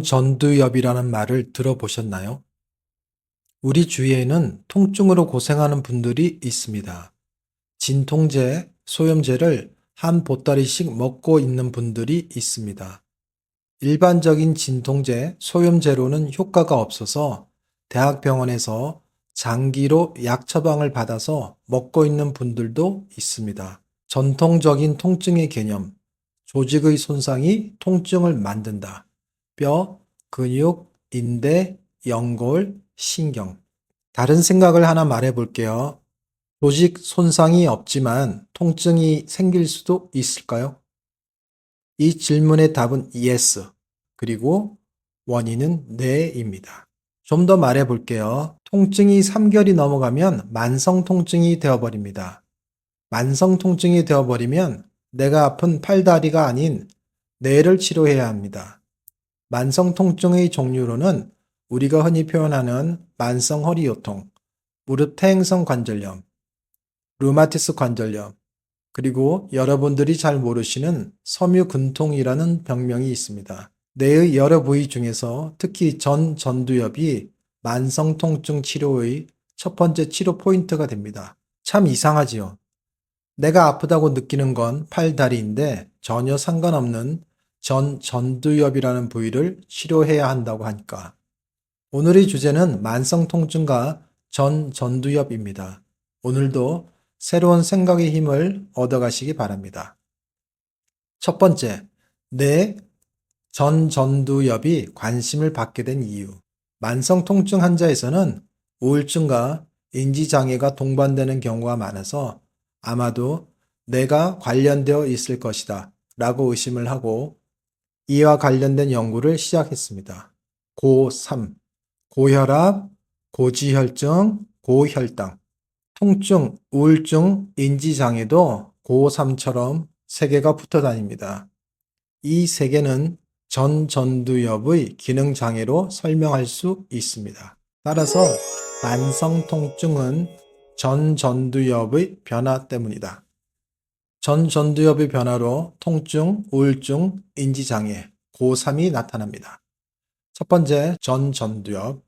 전두엽이라는 말을 들어보셨나요? 우리 주위에는 통증으로 고생하는 분들이 있습니다. 진통제, 소염제를 한 보따리씩 먹고 있는 분들이 있습니다. 일반적인 진통제, 소염제로는 효과가 없어서 대학병원에서 장기로 약 처방을 받아서 먹고 있는 분들도 있습니다. 전통적인 통증의 개념, 조직의 손상이 통증을 만든다. 뼈, 근육, 인대, 연골, 신경. 다른 생각을 하나 말해 볼게요. 조직 손상이 없지만 통증이 생길 수도 있을까요? 이 질문의 답은 yes. 그리고 원인은 네입니다. 좀 더 말해 볼게요. 통증이 3개월이 넘어가면 만성 통증이 되어버립니다. 만성 통증이 되어버리면 내가 아픈 팔다리가 아닌 뇌를 치료해야 합니다. 만성 통증의 종류로는 우리가 흔히 표현하는 만성 허리 요통, 무릎 퇴행성 관절염, 류마티스 관절염, 그리고 여러분들이 잘 모르시는 섬유근통이라는 병명이 있습니다. 뇌의 여러 부위 중에서 특히 전두엽이 만성 통증 치료의 첫 번째 치료 포인트가 됩니다. 참 이상하지요. 내가 아프다고 느끼는 건 팔다리인데 전혀 상관없는 전두엽이라는 부위를 치료해야 한다고 하니까. 오늘의 주제는 만성 통증과 전두엽입니다. 오늘도 새로운 생각의 힘을 얻어가시기 바랍니다. 첫 번째, 내 전두엽이 관심을 받게 된 이유. 만성 통증 환자에서는 우울증과 인지장애가 동반되는 경우가 많아서 아마도 뇌가 관련되어 있을 것이다 라고 의심을 하고 이와 관련된 연구를 시작했습니다. 고3, 고혈압, 고지혈증, 고혈당, 통증, 우울증, 인지장애도 고3처럼 세 개가 붙어 다닙니다. 이 세 개는 전두엽의 기능장애로 설명할 수 있습니다. 따라서 만성 통증은 전두엽의 변화 때문이다. 전두엽의 변화로 통증, 우울증, 인지장애, 고3이 나타납니다. 첫 번째, 전두엽.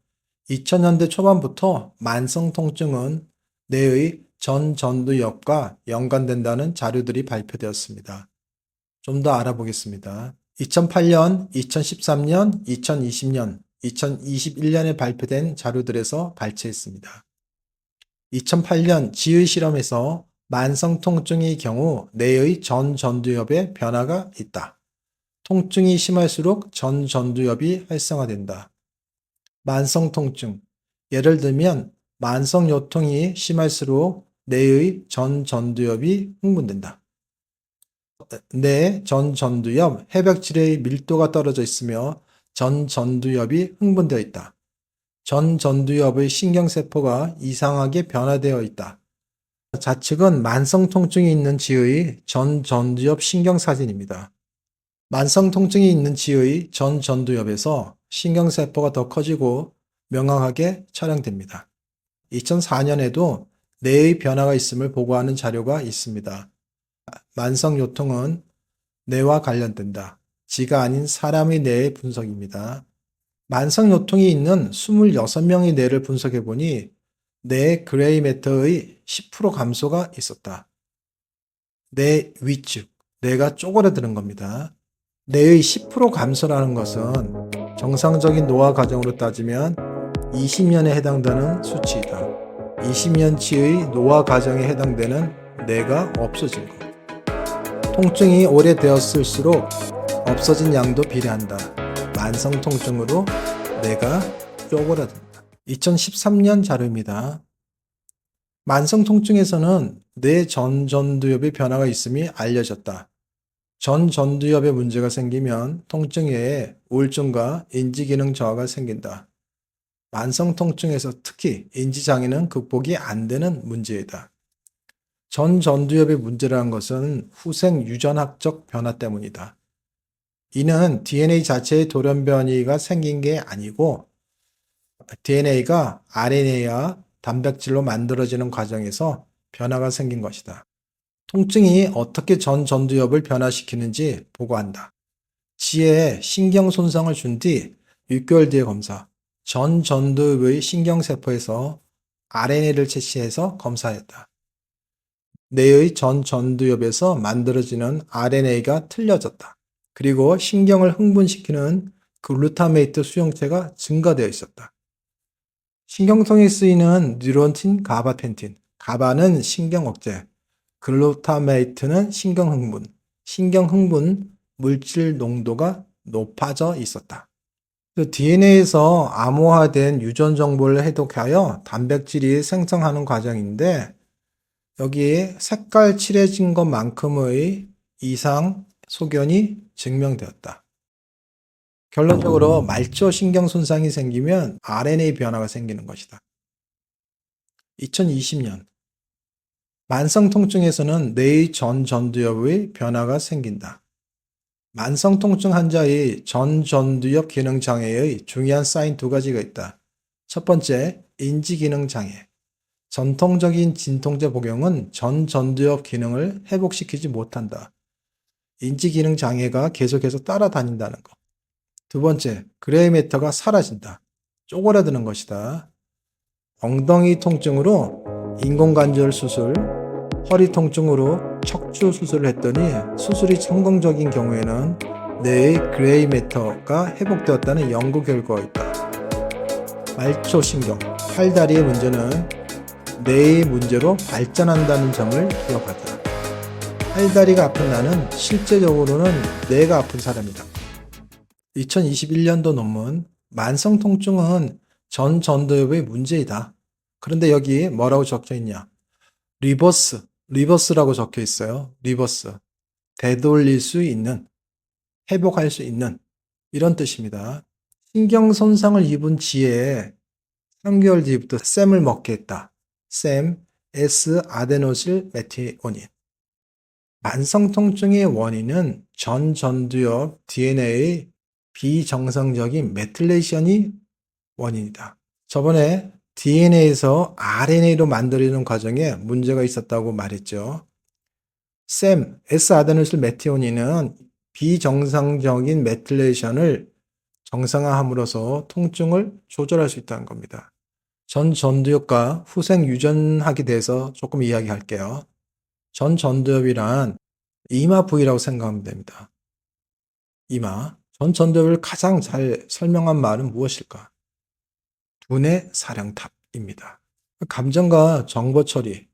2000년대 초반부터 만성 통증은 뇌의 전두엽과 연관된다는 자료들이 발표되었습니다. 좀 더 알아보겠습니다. 2008년, 2013년, 2020년, 2021년에 발표된 자료들에서 발췌했습니다. 2008년 지의 실험에서 만성 통증의 경우 뇌의 전두엽에 변화가 있다. 통증이 심할수록 전두엽이 활성화된다. 만성 통증. 예를 들면 만성 요통이 심할수록 뇌의 전두엽이 흥분된다. 뇌 전두엽 해백질의 밀도가 떨어져 있으며 전두엽이 흥분되어 있다. 전두엽의 신경세포가 이상하게 변화되어 있다. 좌측은 만성 통증이 있는 지의 전두엽 신경사진입니다. 만성 통증이 있는 지의 전두엽에서 신경세포가 더 커지고 명확하게 촬영됩니다. 2004년에도 뇌의 변화가 있음을 보고하는 자료가 있습니다. 만성 요통은 뇌와 관련된다. 지가 아닌 사람의 뇌의 분석입니다. 만성 요통이 있는 26명의 뇌를 분석해 보니 뇌 그레이 매터의 10% 감소가 있었다. 뇌 위축, 뇌가 쪼그라드는 겁니다. 뇌의 10% 감소라는 것은 정상적인 노화 과정으로 따지면 20년에 해당되는 수치이다. 20년치의 노화 과정에 해당되는 뇌가 없어진 것. 통증이 오래되었을수록 없어진 양도 비례한다. 만성 통증으로 뇌가 쪼그라든다. 2013년 자료입니다. 만성 통증에서는 뇌 전두엽의 변화가 있음이 알려졌다. 전두엽에 문제가 생기면 통증 외에 우울증과 인지기능 저하가 생긴다. 만성 통증에서 특히 인지장애는 극복이 안 되는 문제이다. 전두엽의 문제라는 것은 후생 유전학적 변화 때문이다. 이는 DNA 자체의 돌연변이가 생긴 게 아니고 DNA가 RNA와 단백질로 만들어지는 과정에서 변화가 생긴 것이다. 통증이 어떻게 전두엽을 변화시키는지 보고한다. 지에 신경 손상을 준 뒤 6개월 뒤에 검사. 전 전두엽의 신경세포에서 RNA를 채취해서 검사했다. 뇌의 전 전두엽에서 만들어지는 RNA가 틀려졌다. 그리고 신경을 흥분시키는 글루타메이트 수용체가 증가되어 있었다. 신경통에 쓰이는 뉴론틴, 가바펜틴. 가바는 신경 억제, 글루타메이트는 신경 흥분. 신경 흥분 물질 농도가 높아져 있었다. DNA에서 암호화된 유전 정보를 해독하여 단백질이 생성하는 과정인데 여기에 색깔 칠해진 것만큼의 이상 소견이 증명되었다. 결론적으로 말초 신경 손상이 생기면 RNA 변화가 생기는 것이다. 2020년 만성 통증에서는 뇌의 전 전두엽의 변화가 생긴다. 만성 통증 환자의 전 전두엽 기능 장애의 중요한 사인 두 가지가 있다. 첫 번째, 인지 기능 장애. 전통적인 진통제 복용은 전 전두엽 기능을 회복시키지 못한다. 인지 기능 장애가 계속해서 따라다닌다는 것. 두 번째, 그레이 매터가 사라진다. 쪼그라드는 것이다. 엉덩이 통증으로 인공관절 수술, 허리 통증으로 척추 수술을 했더니 수술이 성공적인 경우에는 뇌의 그레이 매터가 회복되었다는 연구 결과가 있다. 말초신경, 팔다리의 문제는 뇌의 문제로 발전한다는 점을 기억하자. 팔다리가 아픈 나는 실제적으로는 뇌가 아픈 사람이다. 2021년도 논문, 만성 통증은 전 전두엽의 문제이다. 그런데 여기 뭐라고 적혀 있냐? 리버스라고 적혀 있어요. 리버스. 되돌릴 수 있는, 회복할 수 있는 이런 뜻입니다. 신경 손상을 입은 지에 3개월 뒤부터 샘을 먹게 했다. 샘, S아데노실 메티오닌. 만성 통증의 원인은 전 전두엽 DNA의 비정상적인 메틸레이션이 원인이다. 저번에 DNA에서 RNA로 만들어지는 과정에 문제가 있었다고 말했죠. 샘, S아데노실 메티오닌은 비정상적인 메틸레이션을 정상화함으로써 통증을 조절할 수 있다는 겁니다. 전 전두엽과 후생 유전학에 대해서 조금 이야기할게요. 전 전두엽이란 이마 부위라고 생각하면 됩니다. 이마. 전 전두엽을 가장 잘 설명한 말은 무엇일까? 두뇌 사령탑입니다. 감정과 정보 처리.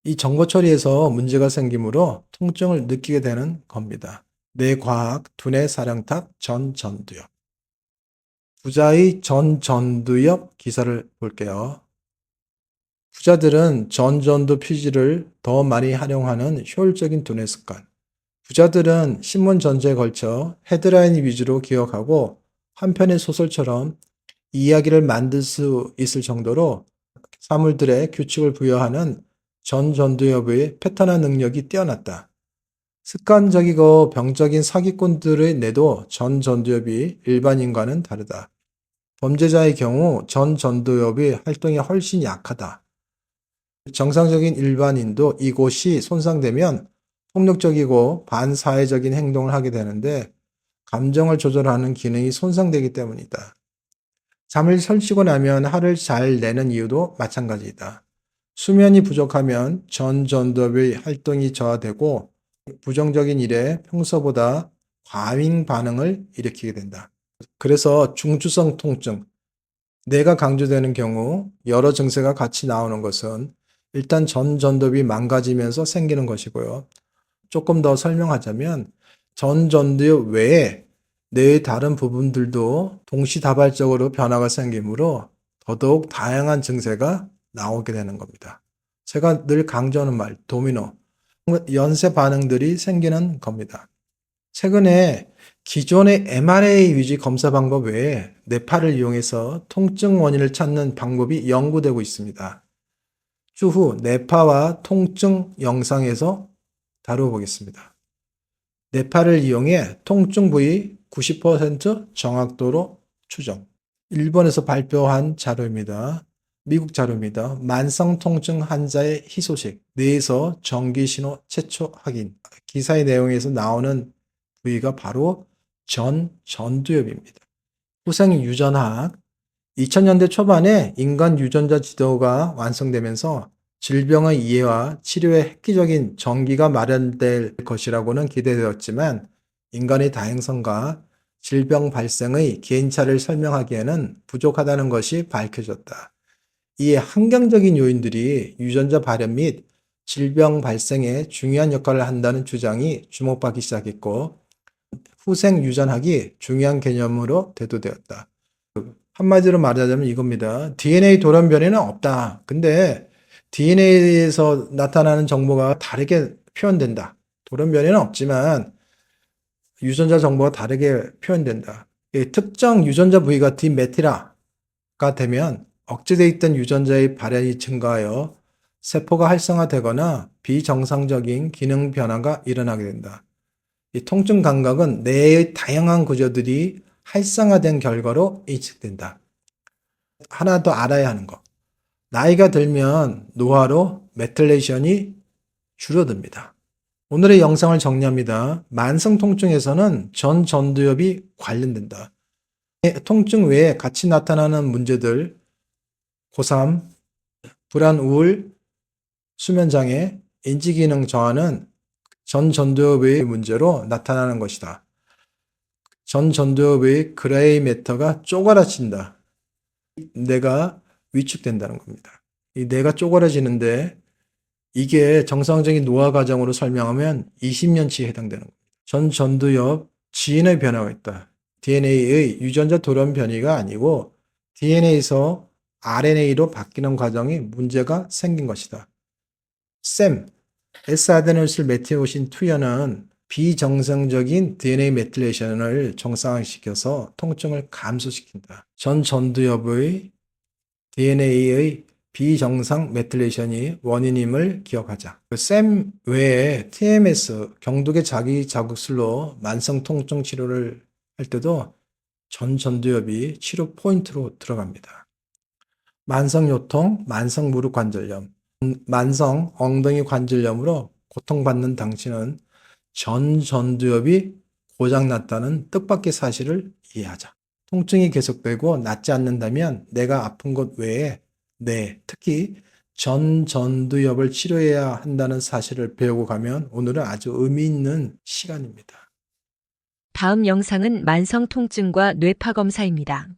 이 정보 처리에서 문제가 생기므로 통증을 느끼게 되는 겁니다. 뇌과학 두뇌 사령탑 전 전두엽. 부자의 전 전두엽 기사를 볼게요. 부자들은 전 전두 피지를 더 많이 활용하는 효율적인 두뇌 습관. 부자들은 신문 전체에 걸쳐 헤드라인 위주로 기억하고 한 편의 소설처럼 이야기를 만들 수 있을 정도로 사물들의 규칙을 부여하는 전 전두엽의 패턴화 능력이 뛰어났다. 습관적이고 병적인 사기꾼들의 뇌도 전 전두엽이 일반인과는 다르다. 범죄자의 경우 전 전두엽의 활동이 훨씬 약하다. 정상적인 일반인도 이곳이 손상되면 폭력적이고 반사회적인 행동을 하게 되는데 감정을 조절하는 기능이 손상되기 때문이다. 잠을 설치고 나면 화를 잘 내는 이유도 마찬가지이다. 수면이 부족하면 전 전두엽의 활동이 저하되고 부정적인 일에 평소보다 과민 반응을 일으키게 된다. 그래서 중추성 통증, 뇌가 강조되는 경우 여러 증세가 같이 나오는 것은 일단 전 전두엽이 망가지면서 생기는 것이고요. 조금 더 설명하자면 전 전두엽 외에 뇌의 다른 부분들도 동시다발적으로 변화가 생기므로 더더욱 다양한 증세가 나오게 되는 겁니다. 제가 늘 강조하는 말, 도미노, 연쇄 반응들이 생기는 겁니다. 최근에 기존의 MRA 위주 검사 방법 외에 뇌파를 이용해서 통증 원인을 찾는 방법이 연구되고 있습니다. 추후 뇌파와 통증 영상에서 다루어보겠습니다. 뇌파를 이용해 통증 부위 90% 정확도로 추정. 일본에서 발표한 자료입니다. 미국 자료입니다. 만성 통증 환자의 희소식, 뇌에서 전기신호 최초 확인. 기사의 내용에서 나오는 부위가 바로 전두엽입니다. 후생유전학 2000년대 초반에 인간 유전자 지도가 완성되면서 질병의 이해와 치료에 획기적인 전기가 마련될 것이라고는 기대되었지만 인간의 다양성과 질병 발생의 개인차를 설명하기에는 부족하다는 것이 밝혀졌다. 이에 환경적인 요인들이 유전자 발현 및 질병 발생에 중요한 역할을 한다는 주장이 주목받기 시작했고 후생유전학이 중요한 개념으로 대두되었다. 한마디로 말하자면 이겁니다. DNA 돌연변이는 없다. 근데 DNA에서 나타나는 정보가 다르게 표현된다. 돌연변이는 없지만 유전자 정보가 다르게 표현된다. 이 특정 유전자 부위가 디메티라가 되면 억제되어 있던 유전자의 발현이 증가하여 세포가 활성화되거나 비정상적인 기능 변화가 일어나게 된다. 이 통증 감각은 뇌의 다양한 구조들이 활성화된 결과로 인식된다. 하나 더 알아야 하는 거. 나이가 들면 노화로 메틸레이션이 줄어듭니다. 오늘의 영상을 정리합니다. 만성 통증에서는 전두엽이 관련된다. 통증 외에 같이 나타나는 문제들, 고삼, 불안, 우울, 수면장애, 인지기능 저하는 전두엽의 문제로 나타나는 것이다. 전두엽의 그레이 매터가 쪼그라진다. 뇌가 위축된다는 겁니다. 이 뇌가 쪼그라지는데 이게 정상적인 노화 과정으로 설명하면 20년치에 해당되는 겁니다. 전두엽 지인의 변화가 있다. DNA의 유전자 돌연 변이가 아니고 DNA에서 RNA로 바뀌는 과정이 문제가 생긴 것이다. SAM, S아데노실 메티오신 투여는 비정상적인 DNA 메틸레이션을 정상화시켜서 통증을 감소시킨다. 전두엽의 DNA의 비정상 메틸레이션이 원인임을 기억하자. SAM 외에 TMS, 경두계 자기 자극술로 만성 통증 치료를 할 때도 전두엽이 치료 포인트로 들어갑니다. 만성 요통, 만성 무릎 관절염, 만성 엉덩이 관절염으로 고통받는 당신은 전두엽이 고장났다는 뜻밖의 사실을 이해하자. 통증이 계속되고 낫지 않는다면 내가 아픈 것 외에 특히 전두엽을 치료해야 한다는 사실을 배우고 가면 오늘은 아주 의미 있는 시간입니다. 다음 영상은 만성 통증과 뇌파 검사입니다.